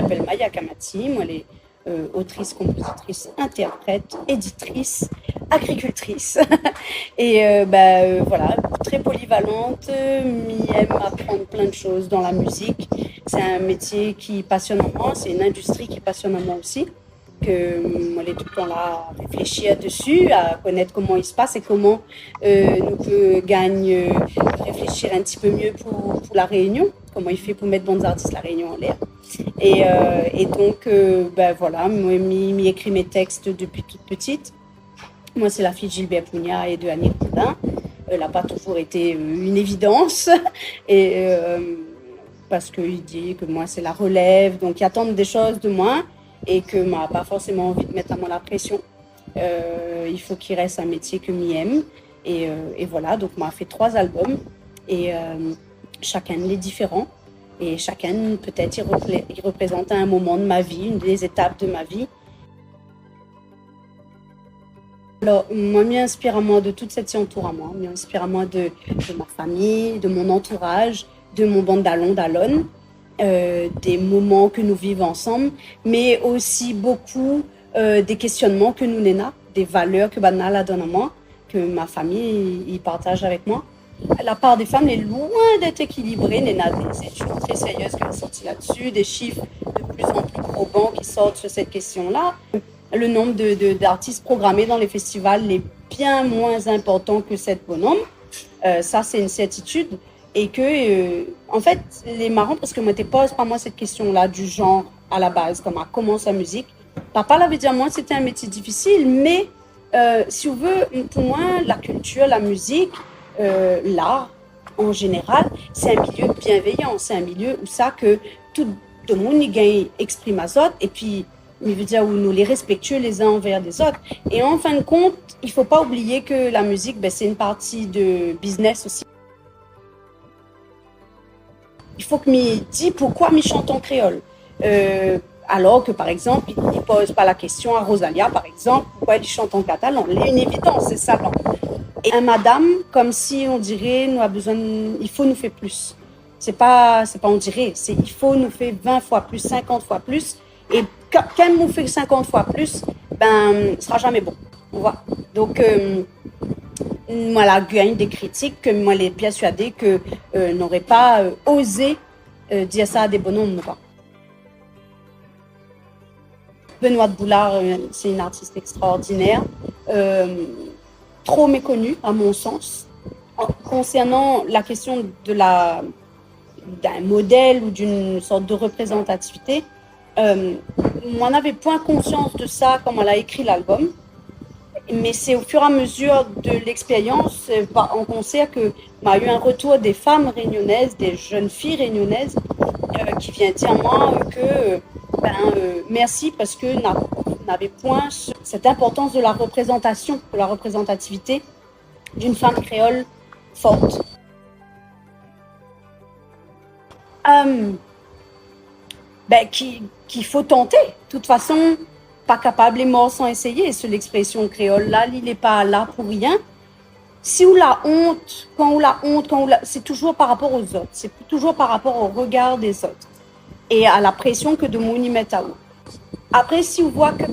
m'appelle Maya Kamati, moi, les autrice, compositrice, interprète, éditrice, agricultrice. Et voilà, très polyvalente, aime apprendre plein de choses dans la musique. C'est un métier qui passionne en moi, c'est une industrie qui passionne en moi aussi. Que moi, est tout le temps là à réfléchir dessus, à connaître comment il se passe et comment nous peut gagner, réfléchir un petit peu mieux pour la Réunion, comment il fait pour mettre bons artistes la Réunion en l'air. Et donc, voilà, moi, m'y écrit mes textes depuis toute petite. Moi, c'est la fille de Gilbert Pugna et de Annie Coudin. Elle n'a pas toujours été une évidence. Parce qu'il dit que moi, c'est la relève, donc il attend des choses de moi. Et que m'a pas forcément envie de mettre à moi la pression. Il faut qu'il reste un métier que m'y aime. Et voilà, donc m'a fait 3 albums. Et chacun est différent. Et chacun, peut-être, il représente un moment de ma vie, une des étapes de ma vie. Alors, moi, m'y inspire à moi de toute cette entoure à moi. M'y inspire à moi de ma famille, de mon entourage, de mon bande d'Alon. Des moments que nous vivons ensemble, mais aussi beaucoup des questionnements que nous n'avons, des valeurs que Banala donne à moi, que ma famille y partage avec moi. La part des femmes est loin d'être équilibrée. Il y a des études très sérieuses qui sont sorties là-dessus, des chiffres de plus en plus probants qui sortent sur cette question-là. Le nombre d'artistes programmés dans les festivals est bien moins important que cette bonhomme. Ça, c'est une certitude. Et que, en fait, les marrants, parce que moi, tu poses pas moi cette question-là du genre à la base, comment commence la musique. Papa l'avait dit à moi, c'était un métier difficile, mais si on veut, pour moi, la culture, la musique, l'art en général, c'est un milieu bienveillant, c'est un milieu où ça que tout le monde y exprime à autres, et puis, il veut dire où nous les respectueux les uns envers les autres. Et en fin de compte, il faut pas oublier que la musique, c'est une partie de business aussi. Il faut que m'y dise pourquoi m'y chante en créole. Alors que, par exemple, il ne pose pas la question à Rosalia, par exemple, pourquoi elle chante en catalan. C'est une évidence, c'est ça. Et un madame, comme si on dirait, nous a besoin, il faut nous faire plus. C'est pas on dirait, c'est il faut nous faire 20 fois plus, 50 fois plus. Et quand nous fait 50 fois plus, ce sera jamais bon. On voit. Donc, moi, la gagne des critiques que moi, les persuadée que n'aurait pas osé dire ça à des bonhommes. Benoît Boulard, c'est une artiste extraordinaire, trop méconnue à mon sens. Concernant la question d'un modèle ou d'une sorte de représentativité, moi, n'avais point conscience de ça quand elle a écrit l'album. Mais c'est au fur et à mesure de l'expérience en concert que m'a eu un retour des femmes réunionnaises, des jeunes filles réunionnaises qui viennent dire moi que merci parce que n'avait point cette importance de la représentation, de la représentativité d'une femme créole forte. Qu'il faut tenter. De toute façon, pas capable et mort sans essayer. C'est l'expression créole là, il n'est pas là pour rien. Si on la honte, c'est toujours par rapport aux autres. C'est toujours par rapport au regard des autres et à la pression que de monde y met à vous. Après, si on voit que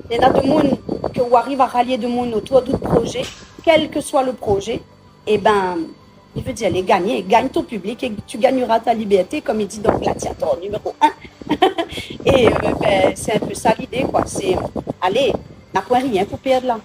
il y en a de monde que on arrive à rallier de monde autour d'autres projets, quel que soit le projet, il veut dire les gagner, gagne ton public et tu gagneras ta liberté, comme il dit dans Gladiator numéro 1. Et c'est un peu ça l'idée, quoi. C'est, allez, n'a pas rien pour perdre là.